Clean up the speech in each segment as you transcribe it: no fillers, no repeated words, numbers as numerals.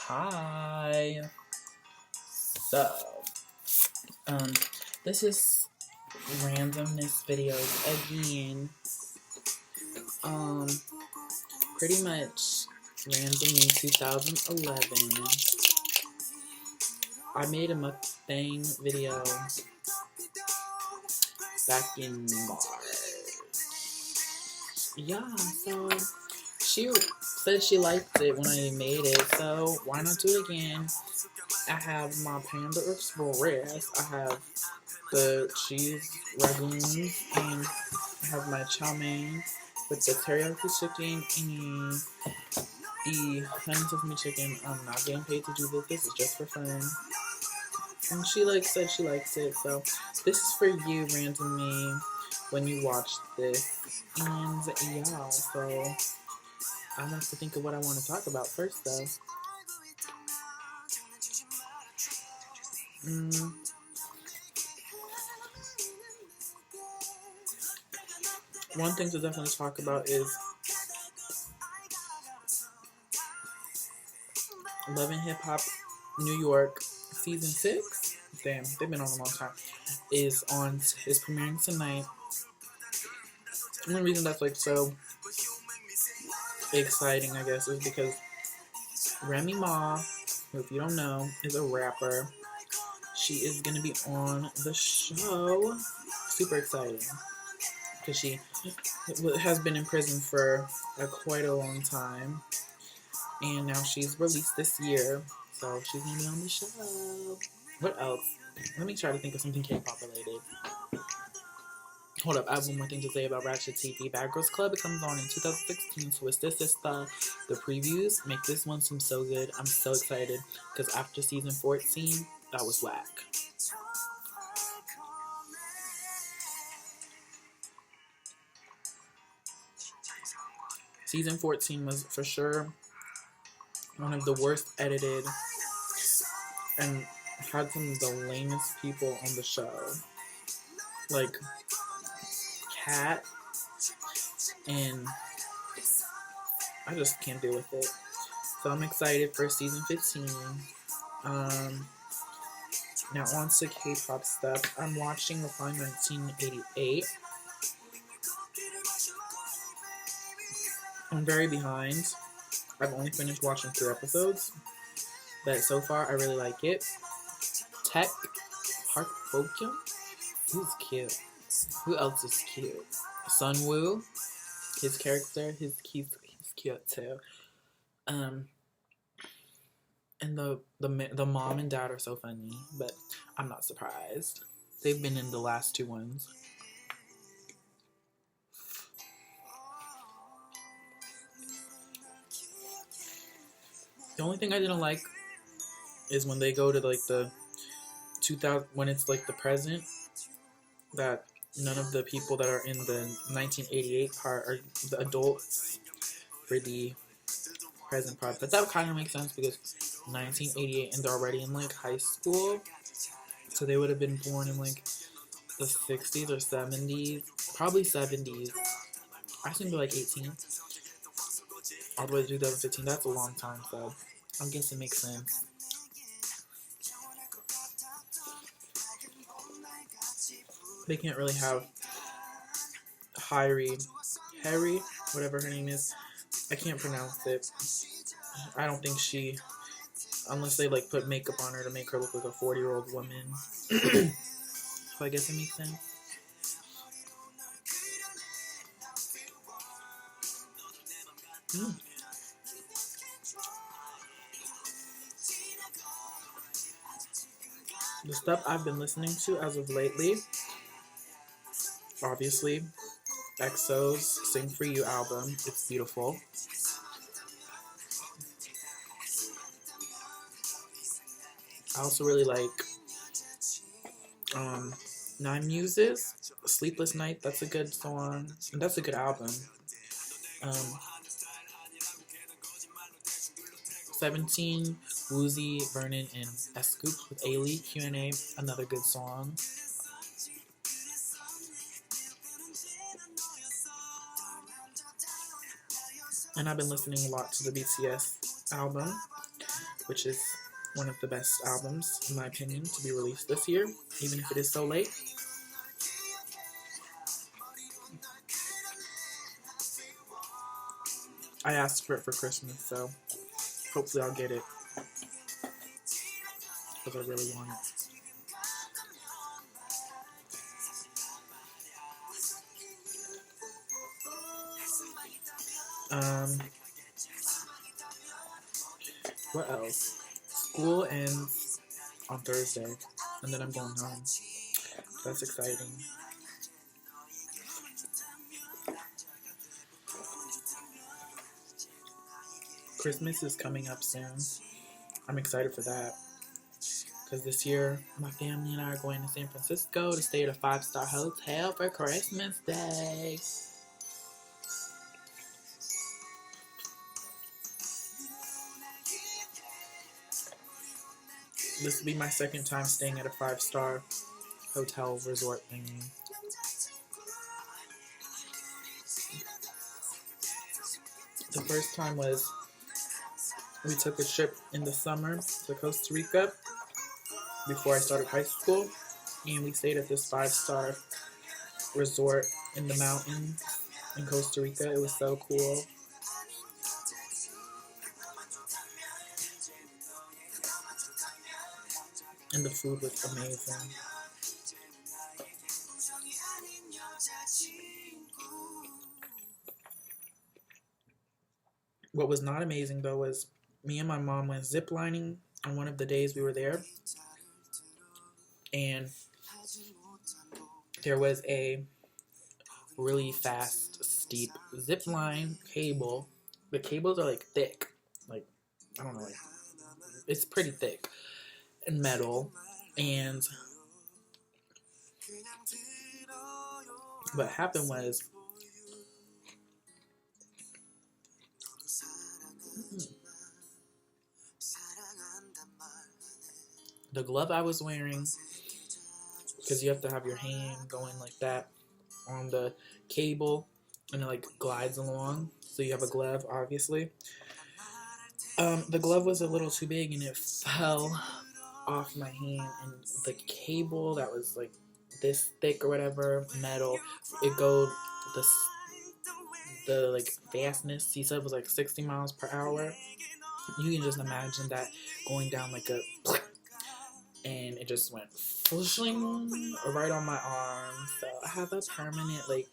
Hi. So, this is randomness videos again. Pretty much randomly 2011. I made a mukbang video back in March. Yeah, so she said she liked it when I made it, so why not do it again? I have my Panda Express, I have the cheese ragoons, and I have my chow mein with the teriyaki chicken and the honey sesame chicken. I'm not getting paid to do this is just for fun. And she said she likes it, so this is for you, randomly, when you watch this. And yeah, so I have to think of what I want to talk about first, though. One thing to definitely talk about is Love and Hip Hop New York season 6. Damn, they've been on a long time. Is premiering tonight. One reason that's so exciting, I guess, is because Remy Ma, who, if you don't know, is a rapper. She is gonna be on the show. Super exciting because she has been in prison for quite a long time, and now she's released this year, so she's gonna be on the show. What else? Let me try to think of something K-pop related. Hold up, I have one more thing to say about Ratchet TV. Bad Girls Club, it comes on in 2016, so this is the previews. Make this one seem so good. I'm so excited, because after season 14, that was whack. Season 14 was for sure one of the worst edited and had some of the lamest people on the show. Like Kat, and I just can't deal with it. So I'm excited for season 15. Now on to K-pop stuff. I'm watching Randomme2011. I'm very behind. I've only finished watching 2 episodes, but so far I really like it. Tech Park Bokyum, he's cute. Who else is cute? Sunwoo, his character, he's cute too. And the mom and dad are so funny, but I'm not surprised. They've been in the last 2 ones. The only thing I didn't like is when they go to the 2000, when it's the present, that none of the people that are in the 1988 part are the adults for the present part. But that kind of makes sense because 1988 and they're already in high school, so they would have been born in the 60s or 70s, probably 70s. I think they're 18, all the way to 2015. That's a long time, so I guess it makes sense. They can't really have Harry, whatever her name is. I can't pronounce it. I don't think she, unless they put makeup on her to make her look like a 40-year-old woman. So I guess it makes sense. The stuff I've been listening to as of lately, obviously, EXO's Sing For You album. It's beautiful. I also really like Nine Muses, Sleepless Night. That's a good song. And that's a good album. 17, Woozy, Vernon, and S-Scoop with Ailey, Q&A, another good song. And I've been listening a lot to the BTS album. which is one of the best albums, in my opinion, to be released this year, even if it is so late. I asked for it for Christmas, so hopefully I'll get it, because I really want it. What else? School ends on Thursday, and then I'm going home. That's exciting. Christmas is coming up soon. I'm excited for that, because this year my family and I are going to San Francisco to stay at a 5-star hotel for Christmas Day. This will be my second time staying at a 5-star hotel resort thingy. The first time was we took a trip in the summer to Costa Rica before I started high school, and we stayed at this 5-star resort in the mountains in Costa Rica. It was so cool. And the food was amazing. What was not amazing, though, was me and my mom went ziplining on one of the days we were there. And there was a really fast, steep zip line cable. The cables are like thick. Like, I don't know, like, it's pretty thick and metal. And what happened was the glove I was wearing, because you have to have your hand going like that on the cable, and it like glides along, so you have a glove, obviously. The glove was a little too big, and it fell off my hand, and the cable that was like this thick or whatever, metal, it go the like fastness, he said, was like 60 miles per hour. You can just imagine that going down like a, and it just went flushing right on my arm. So I have a permanent like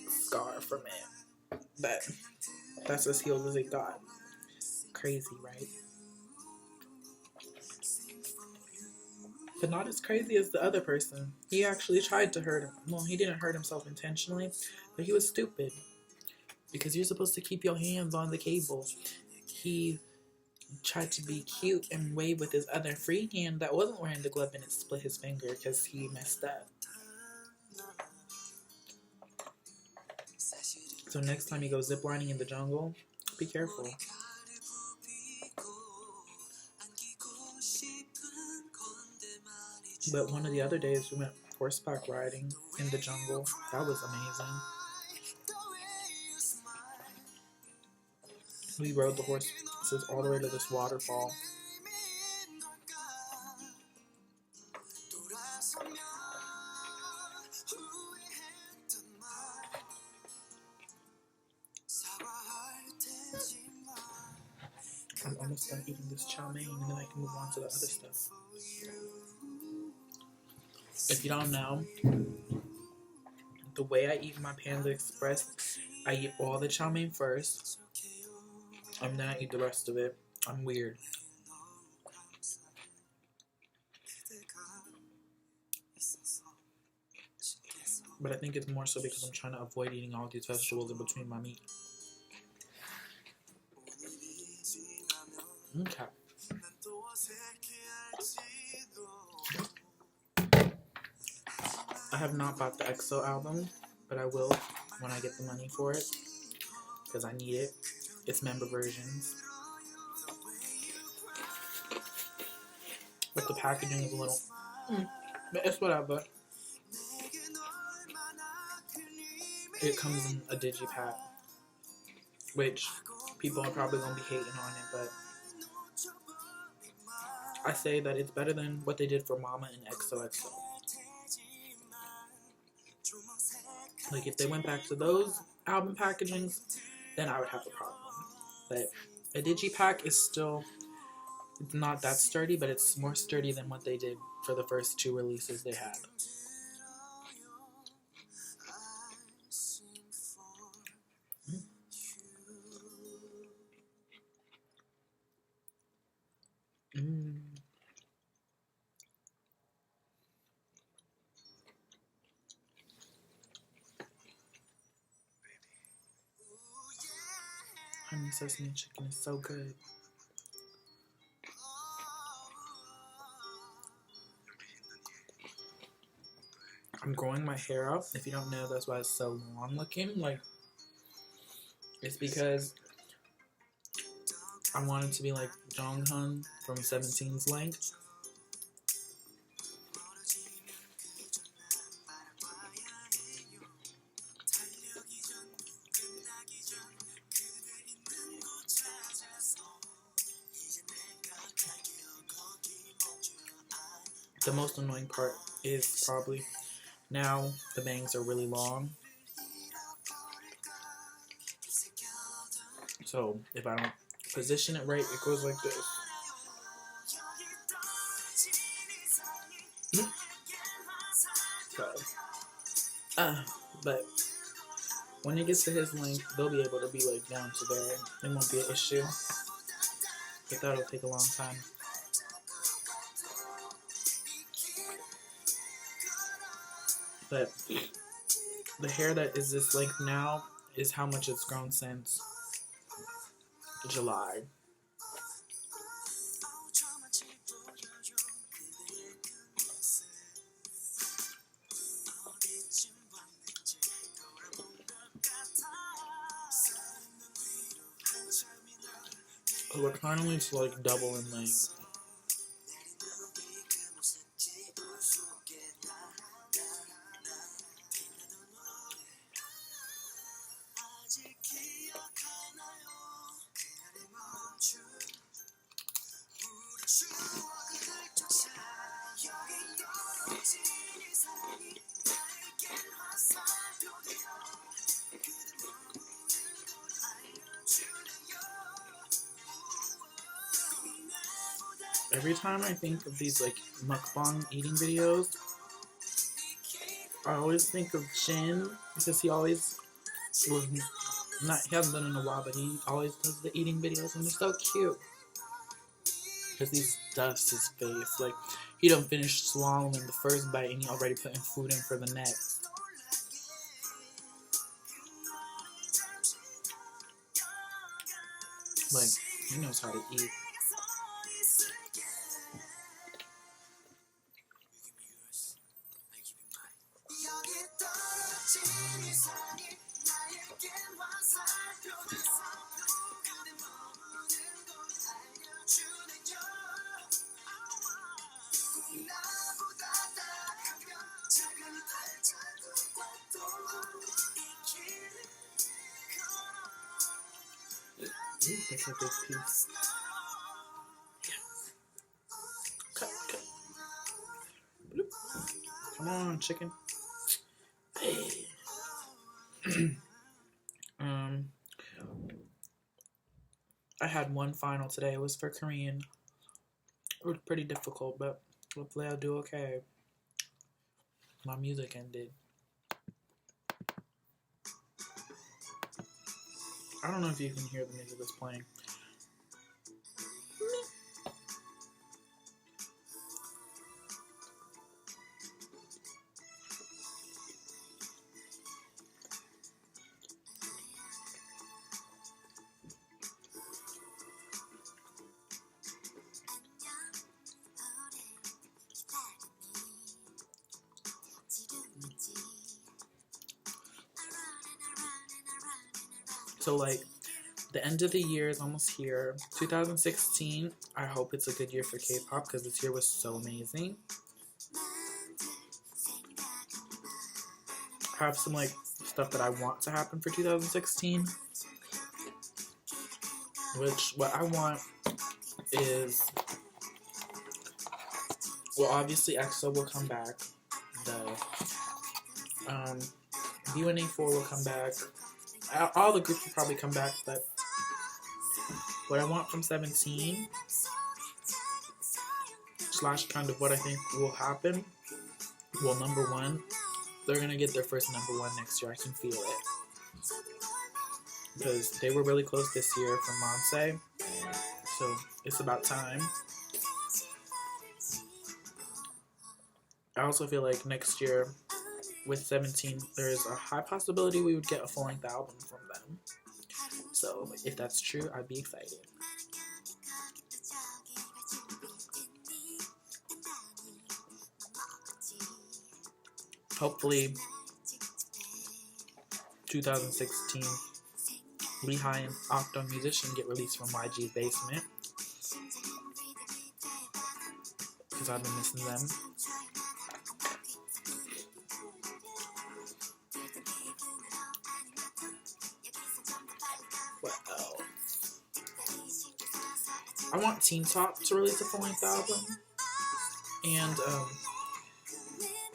scar from it. But that's as healed as it got. Crazy, right? But not as crazy as the other person. He actually tried to hurt him. Well, he didn't hurt himself intentionally, but he was stupid. Because you're supposed to keep your hands on the cable. He tried to be cute and wave with his other free hand that wasn't wearing the glove, and it split his finger because he messed up. So next time you go ziplining in the jungle, be careful. But one of the other days we went horseback riding in the jungle. That was amazing. We rode the horses all the way to this waterfall. I'm almost done eating this chow mein, and then I can move on to the other stuff. If you don't know, the way I eat my Panda Express, I eat all the chow mein first, and then I eat the rest of it. I'm weird. But I think it's more so because I'm trying to avoid eating all these vegetables in between my meat. Okay. I have not bought the EXO album, but I will when I get the money for it, because I need it. It's member versions. But the packaging is a little... but it's whatever. It comes in a digipack. which people are probably gonna be hating on it, but I say that it's better than what they did for Mama and XOXO. Like, if they went back to those album packagings, then I would have a problem. But a digipack is still, it's not that sturdy, but it's more sturdy than what they did for the first two releases they had. Honey sesame chicken is so good. I'm growing my hair out. If you don't know, that's why it's so long looking. Like, it's because I want it to be like Jonghyun from 17's length. The most annoying part is probably now the bangs are really long. So if I don't position it right, it goes like this. But when it gets to his length, they'll be able to be like down to there. It won't be an issue. But that'll take a long time. But the hair that is this length now is how much it's grown since July. We're finally to like double in length. Every time I think of these like mukbang eating videos, I always think of Jin because he always was not, he hasn't done it in a while, but he always does the eating videos and they're so cute. Because he stuffs his face. Like, he don't finish swallowing the first bite and he already putting food in for the next. Like, he knows how to eat. That's a big piece. Cut, cut. Bloop. Come on, chicken. Hey. I had one final today. It was for Korean. It was pretty difficult, but hopefully I'll do okay. My music ended. I don't know if you can hear the music that's playing. So, like, the end of the year is almost here. 2016, I hope it's a good year for K-pop because this year was so amazing. I have some, like, stuff that I want to happen for 2016. Which, what I want is, well, obviously EXO will come back. The UNA4 will come back. All the groups will probably come back, but what I want from 17 / kind of what I think will happen, well, number one, they're going to get their first number one next year. I can feel it. Because they were really close this year from Monse. So it's about time. I also feel like next year with 17, there's a high possibility we would get a full-length album from them. So if that's true, I'd be excited. Hopefully 2016 Lehigh and Octo Musician get released from YG's basement, because I've been missing them. What else? I want Teen Top to release a full-length album, and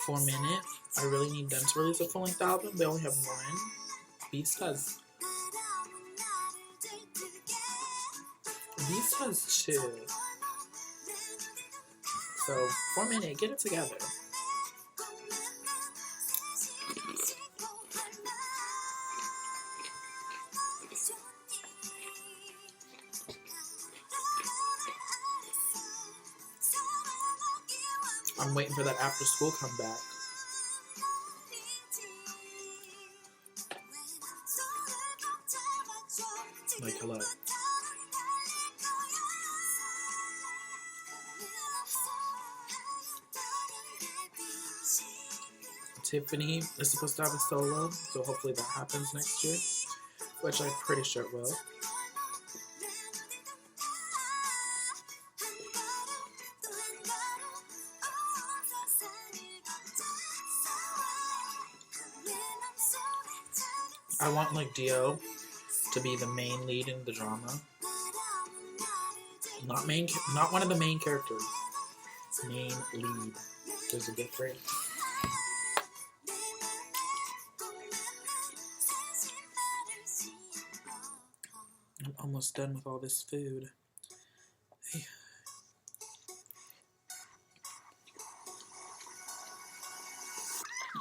for a minute I really need them to release a full-length album. They only have one. Beast has two. So, for a minute, get it together. I'm waiting for that after school comeback. Like, hello. Tiffany is supposed to have a solo, so hopefully that happens next year, which I'm pretty sure it will. I want, like, Dio to be the main lead in the drama. Not one of the main characters. Main lead. There's a difference. I'm almost done with all this food. Hey.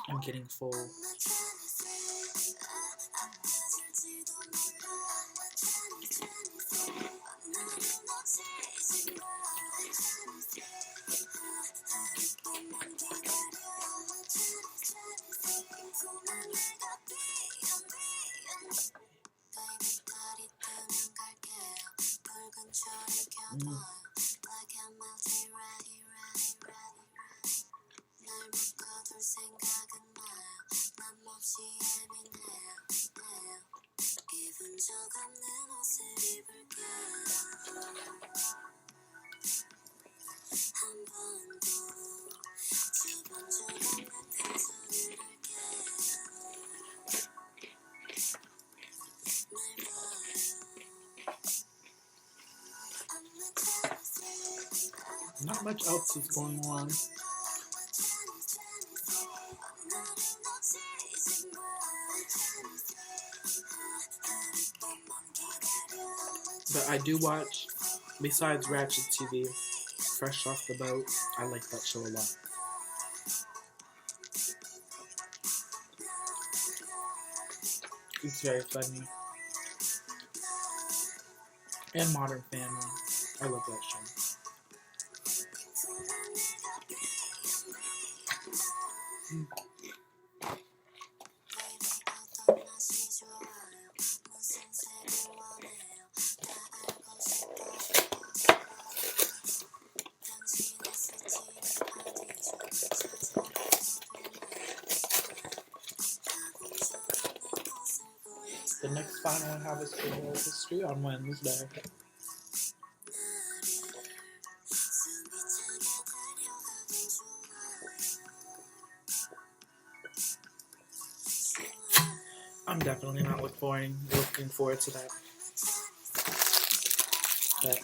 I'm getting full. Not much else is going on. But I do watch, besides Ratchet TV, Fresh Off the Boat. I like that show a lot. It's very funny. And Modern Family. I love that show. The next final I have is for World History on Wednesday. I'm definitely not looking forward to that. but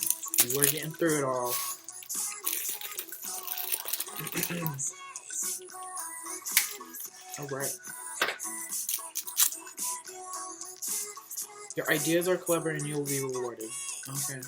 we're getting through it all. All right. Your ideas are clever and you will be rewarded. Okay.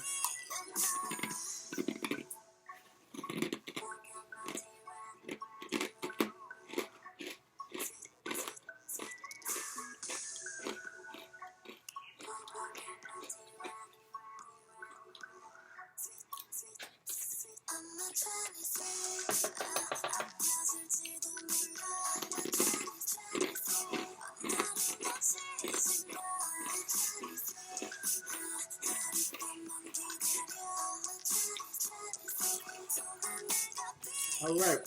Alright,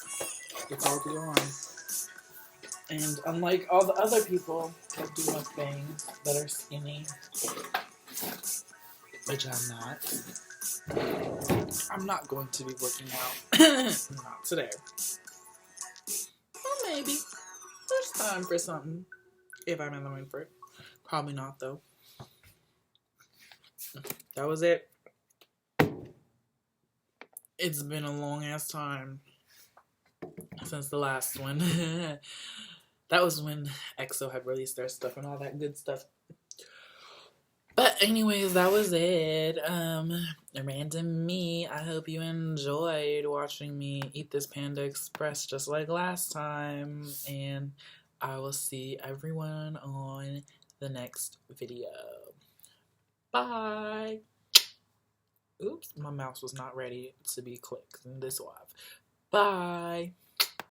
it's all to go on. And unlike all the other people that do mukbangs that are skinny, which I'm not going to be working out. Not today. Well, maybe. There's time for something. If I'm in the mood for it. Probably not, though. That was it. It's been a long ass time since the last one. That was when EXO had released their stuff and all that good stuff. But anyways, that was it. Random me. I hope you enjoyed watching me eat this Panda Express just like last time. And I will see everyone on the next video. Bye. Oops, my mouse was not ready to be clicked. This will have. Bye.